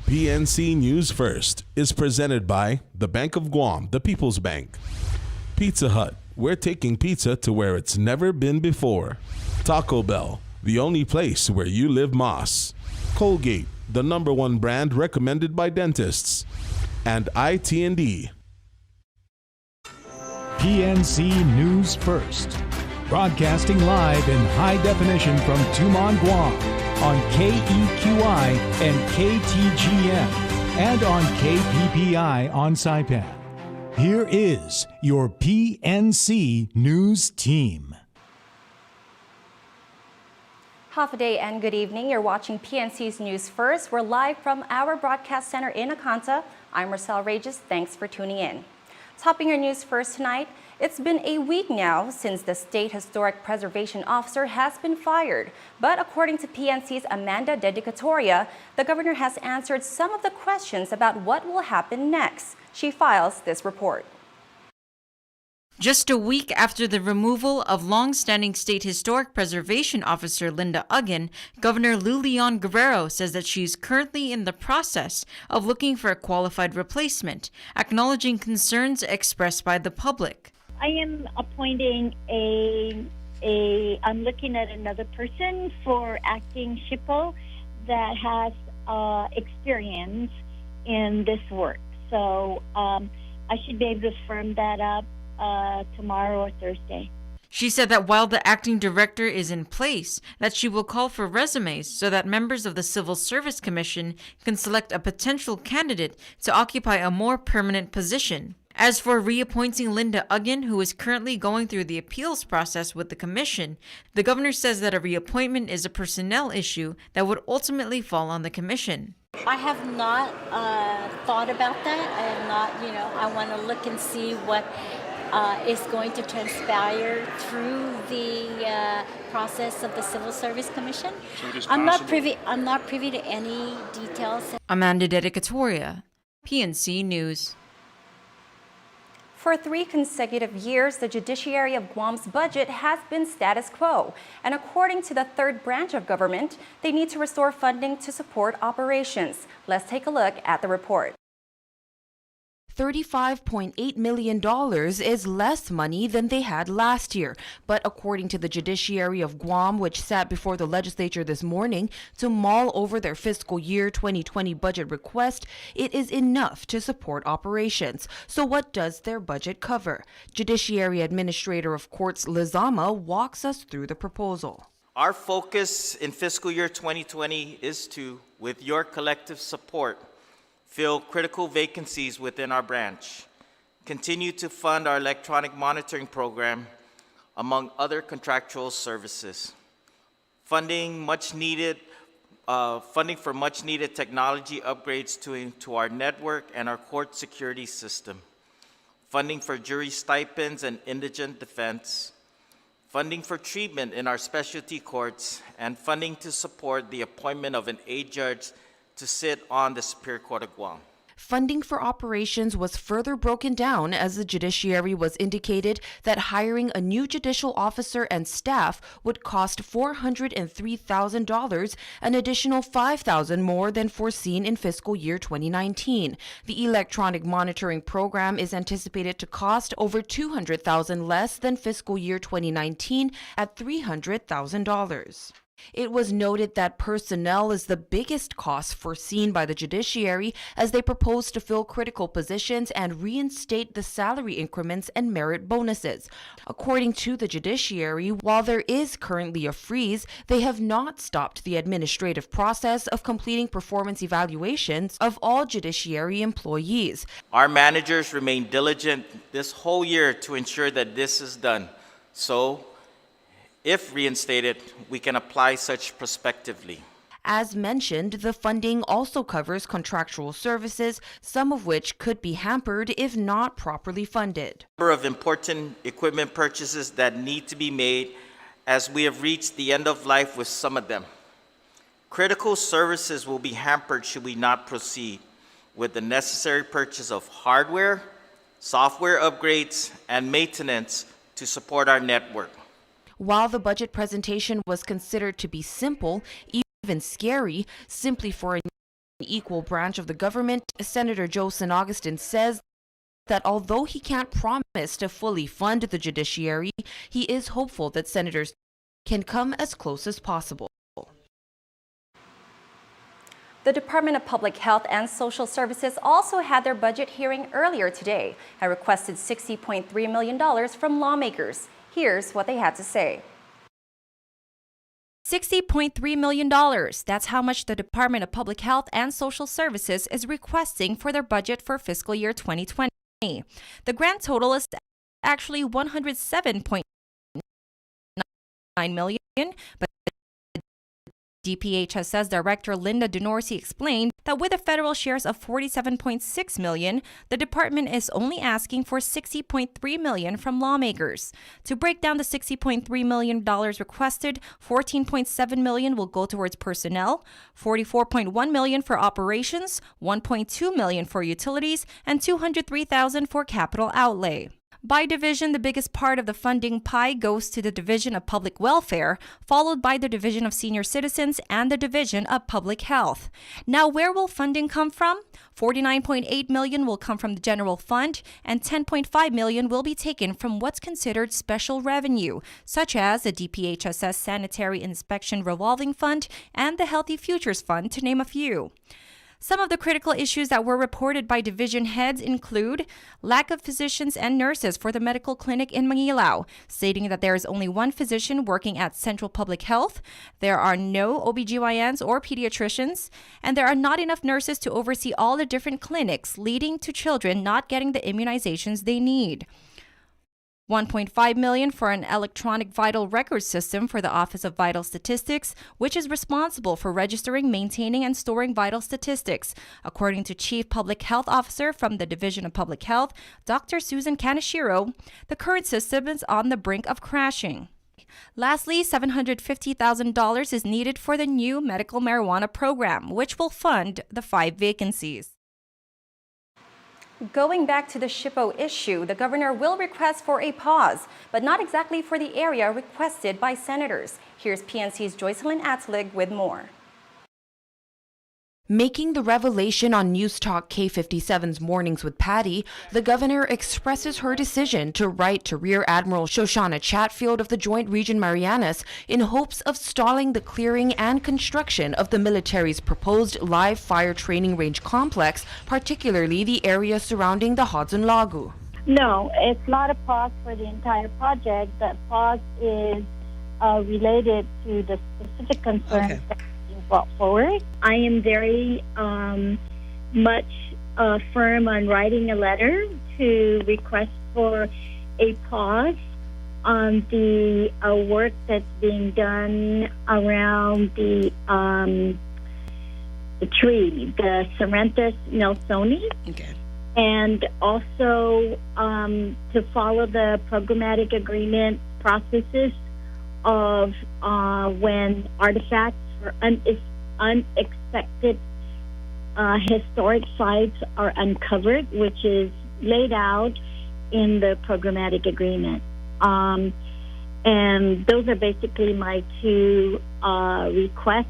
PNC News First is presented by the Bank of Guam, the People's Bank. Pizza Hut, we're taking pizza to where it's never been before. Taco Bell, the only place where you live Moss. Colgate, the #1 brand recommended by dentists. And IT&D. PNC News First, broadcasting live in high definition from Tumon, Guam on KEQI and KTGM and on KPPI on Saipan. Here is your PNC News team. Half a day and good evening. You're watching PNC's News First. We're live from our broadcast center in Acanta. I'm Marcel Regis. Thanks for tuning in. Topping your news first tonight, it's been a week now since the State Historic Preservation Officer has been fired. But according to PNC's Amanda Dedicatoria, the governor has answered some of the questions about what will happen next. She files this report. Just a week after the removal of long-standing State Historic Preservation Officer Linda Uggan, Governor Lulian Guerrero says that she's currently in the process of looking for a qualified replacement, acknowledging concerns expressed by the public. I am appointing I'm looking at another person for acting SHPO that has experience in this work. So I should be able to firm that up tomorrow or Thursday. She said that while the acting director is in place, that she will call for resumes so that members of the Civil Service Commission can select a potential candidate to occupy a more permanent position. As for reappointing Linda Uggan, who is currently going through the appeals process with the commission, the governor says that a reappointment is a personnel issue that would ultimately fall on the commission. I have not thought about that. I have not, I want to look and see what is going to transpire through the process of the Civil Service Commission. So I'm not privy to any details. Amanda Dedicatoria, PNC News. For 3 consecutive years, the judiciary of Guam's budget has been status quo. And according to the third branch of government, they need to restore funding to support operations. Let's take a look at the report. $35.8 million is less money than they had last year. But according to the judiciary of Guam, which sat before the legislature this morning to mull over their fiscal year 2020 budget request, it is enough to support operations. So what does their budget cover? Judiciary Administrator of Courts Lizama walks us through the proposal. Our focus in fiscal year 2020 is to, with your collective support, fill critical vacancies within our branch, continue to fund our electronic monitoring program, among other contractual services, funding for much needed technology upgrades to our network and our court security system, funding for jury stipends and indigent defense, funding for treatment in our specialty courts, and funding to support the appointment of an aide judge to sit on the Superior Court of Guam. Funding for operations was further broken down as the judiciary was indicated that hiring a new judicial officer and staff would cost $403,000, an additional $5,000 more than foreseen in fiscal year 2019. The electronic monitoring program is anticipated to cost over $200,000 less than fiscal year 2019 at $300,000. It was noted that personnel is the biggest cost foreseen by the judiciary as they propose to fill critical positions and reinstate the salary increments and merit bonuses. According to the judiciary, while there is currently a freeze, they have not stopped the administrative process of completing performance evaluations of all judiciary employees. Our managers remain diligent this whole year to ensure that this is done. So, if reinstated, we can apply such prospectively. As mentioned, the funding also covers contractual services, some of which could be hampered if not properly funded. A number of important equipment purchases that need to be made as we have reached the end of life with some of them. Critical services will be hampered should we not proceed with the necessary purchase of hardware, software upgrades, and maintenance to support our network. While the budget presentation was considered to be simple, even scary, simply for a equal branch of the government, Senator Joe San Augustin says that although he can't promise to fully fund the judiciary, he is hopeful that senators can come as close as possible. The Department of Public Health and Social Services also had their budget hearing earlier today and requested $60.3 million from lawmakers. Here's what they had to say. $60.3 million. That's how much the Department of Public Health and Social Services is requesting for their budget for fiscal year 2020. The grand total is actually $107.9 million, but DPHS's Director Linda DeNorsi explained that with the federal shares of $47.6 million, the department is only asking for $60.3 million from lawmakers. To break down the $60.3 million requested, $14.7 million will go towards personnel, $44.1 million for operations, $1.2 million for utilities, and $203,000 for capital outlay. By division, the biggest part of the funding pie goes to the Division of Public Welfare, followed by the Division of Senior Citizens and the Division of Public Health. Now, where will funding come from? $49.8 million will come from the general fund, and $10.5 million will be taken from what's considered special revenue, such as the DPHSS Sanitary Inspection Revolving Fund and the Healthy Futures Fund, to name a few. Some of the critical issues that were reported by division heads include lack of physicians and nurses for the medical clinic in Mangilao, stating that there is only one physician working at Central Public Health, there are no OBGYNs or pediatricians, and there are not enough nurses to oversee all the different clinics, leading to children not getting the immunizations they need. $1.5 million for an electronic vital record system for the Office of Vital Statistics, which is responsible for registering, maintaining, and storing vital statistics, according to Chief Public Health Officer from the Division of Public Health, Dr. Susan Kaneshiro. The current system is on the brink of crashing. Lastly, $750,000 is needed for the new medical marijuana program, which will fund the 5 vacancies. Going back to the SHPO issue, the governor will request for a pause, but not exactly for the area requested by senators. Here's PNC's Joycelyn Atlig with more. Making the revelation on News Talk K57's Mornings with Patty, the governor expresses her decision to write to Rear Admiral Shoshana Chatfield of the Joint Region Marianas in hopes of stalling the clearing and construction of the military's proposed live fire training range complex, particularly the area surrounding the Hudson Lagu. No, it's not a pause for the entire project. The pause is related to the specific concerns that brought forward. I am very much firm on writing a letter to request for a pause on the work that's being done around the tree, the Ceranthus nelsoni. Okay. And also to follow the programmatic agreement processes of when artifacts or unexpected historic sites are uncovered, which is laid out in the programmatic agreement. And those are basically my two requests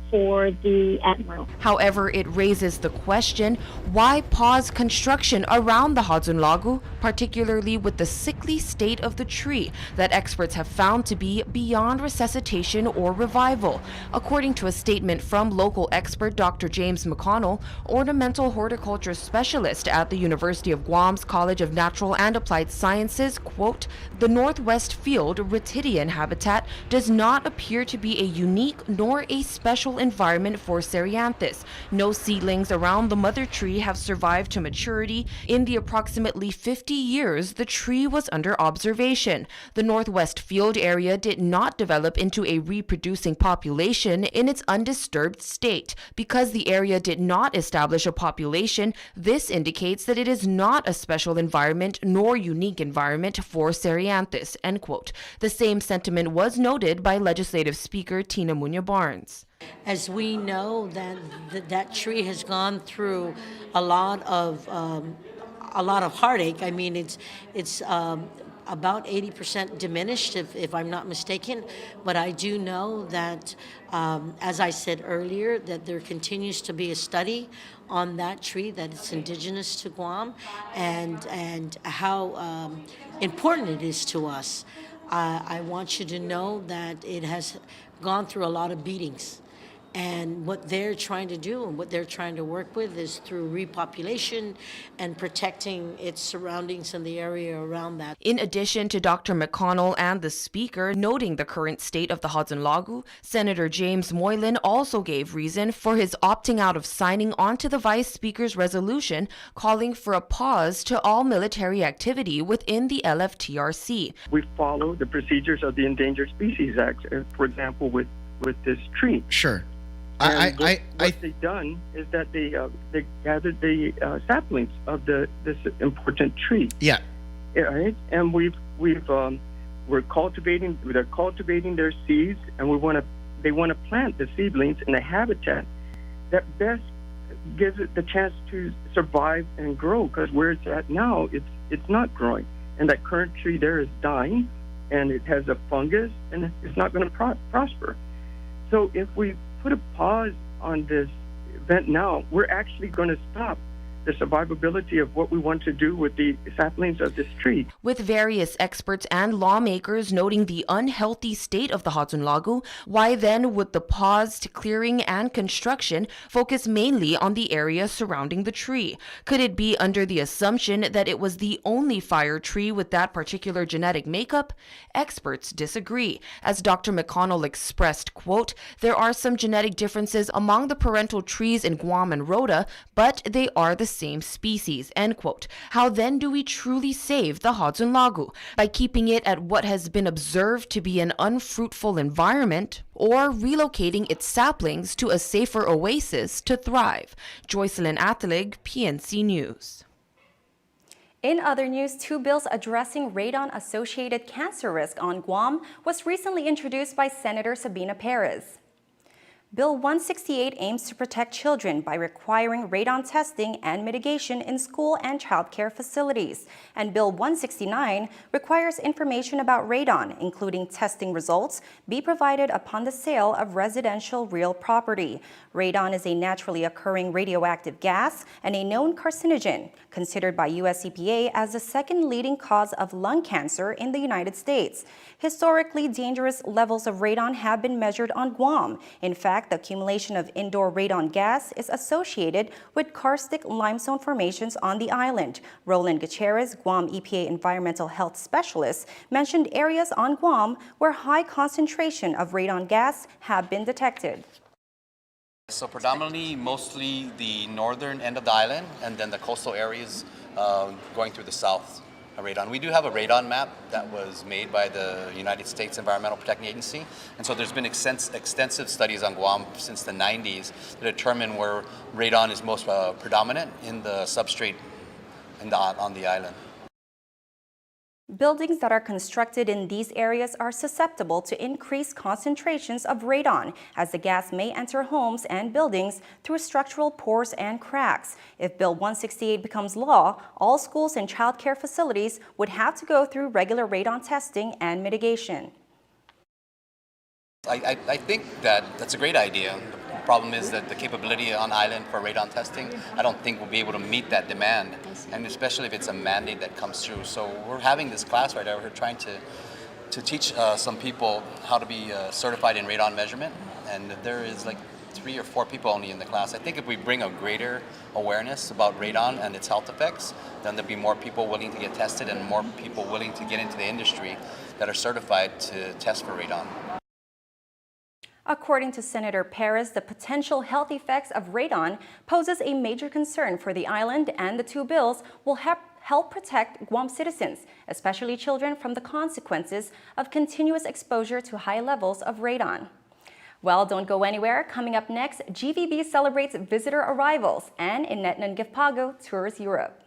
for the Admiral. However, it raises the question, why pause construction around the Hudson Lagu, particularly with the sickly state of the tree that experts have found to be beyond resuscitation or revival? According to a statement from local expert Dr. James McConnell, ornamental horticulture specialist at the University of Guam's College of Natural and Applied Sciences, quote, "The Northwest Field Rhytidian habitat does not appear to be a unique nor a special environment for Ceranthus. No seedlings around the mother tree have survived to maturity. In the approximately 50 years the tree was under observation. The Northwest Field area did not develop into a reproducing population in its undisturbed state. Because the area did not establish a population, this indicates that it is not a special environment nor unique environment for Ceranthus," end quote. The same sentiment was noted by Legislative Speaker Tina Muñoz-Barnes. As we know, that tree has gone through a lot of heartache. I mean, it's about 80% diminished, if I'm not mistaken. But I do know that, as I said earlier, that there continues to be a study on that tree, that it's indigenous to Guam, and how important it is to us. I want you to know that it has gone through a lot of beatings. And what they're trying to do and what they're trying to work with is through repopulation and protecting its surroundings and the area around that. In addition to Dr. McConnell and the Speaker noting the current state of the Hadzen Lagu, Senator James Moylan also gave reason for his opting out of signing onto the Vice Speaker's resolution calling for a pause to all military activity within the LFTRC. We follow the procedures of the Endangered Species Act, for example, with this tree. Sure. What they've done is that they gathered the saplings of this important tree. Yeah. Right, and we're cultivating. They're cultivating their seeds, and they want to plant the seedlings in a habitat that best gives it the chance to survive and grow. Because where it's at now, it's not growing, and that current tree there is dying, and it has a fungus, and it's not going to prosper. So if we put a pause on this event now, we're actually going to stop the survivability of what we want to do with the saplings of this tree. With various experts and lawmakers noting the unhealthy state of the Hadzen Lagu, why then would the pause to clearing and construction focus mainly on the area surrounding the tree? Could it be under the assumption that it was the only fire tree with that particular genetic makeup? Experts disagree. As Dr. McConnell expressed, quote, "There are some genetic differences among the parental trees in Guam and Rota, but they are the same species," end quote. How then do we truly save the Hadzen Lagu? By keeping it at what has been observed to be an unfruitful environment, or relocating its saplings to a safer oasis to thrive? Joycelyn Athalig, PNC News. In other news, 2 bills addressing radon-associated cancer risk on Guam was recently introduced by Senator Sabina Perez. Bill 168 aims to protect children by requiring radon testing and mitigation in school and child care facilities. And Bill 169 requires information about radon, including testing results, be provided upon the sale of residential real property. Radon is a naturally occurring radioactive gas and a known carcinogen, considered by US EPA as the second leading cause of lung cancer in the United States. Historically dangerous levels of radon have been measured on Guam. In fact, the accumulation of indoor radon gas is associated with karstic limestone formations on the island. Roland Gutierrez, Guam EPA Environmental Health Specialist, mentioned areas on Guam where high concentration of radon gas have been detected. So predominantly, mostly the northern end of the island, and then the coastal areas going through the south. Radon. We do have a radon map that was made by the United States Environmental Protection Agency, and so there's been extensive studies on Guam since the 90s to determine where radon is most predominant in the substrate on the island. Buildings that are constructed in these areas are susceptible to increased concentrations of radon, as the gas may enter homes and buildings through structural pores and cracks. If Bill 168 becomes law, all schools and child care facilities would have to go through regular radon testing and mitigation. I think that's a great idea. The problem is that the capability on island for radon testing, I don't think we'll be able to meet that demand, and especially if it's a mandate that comes through. So we're having this class right now. We're trying to teach some people how to be certified in radon measurement, and there is like 3 or 4 people only in the class. I think if we bring a greater awareness about radon and its health effects, then there'll be more people willing to get tested and more people willing to get into the industry that are certified to test for radon. According to Senator Perez, the potential health effects of radon poses a major concern for the island, and the 2 bills will help protect Guam citizens, especially children, from the consequences of continuous exposure to high levels of radon. Well, don't go anywhere. Coming up next, GVB celebrates visitor arrivals, and Inetnan Gifpago tours Europe.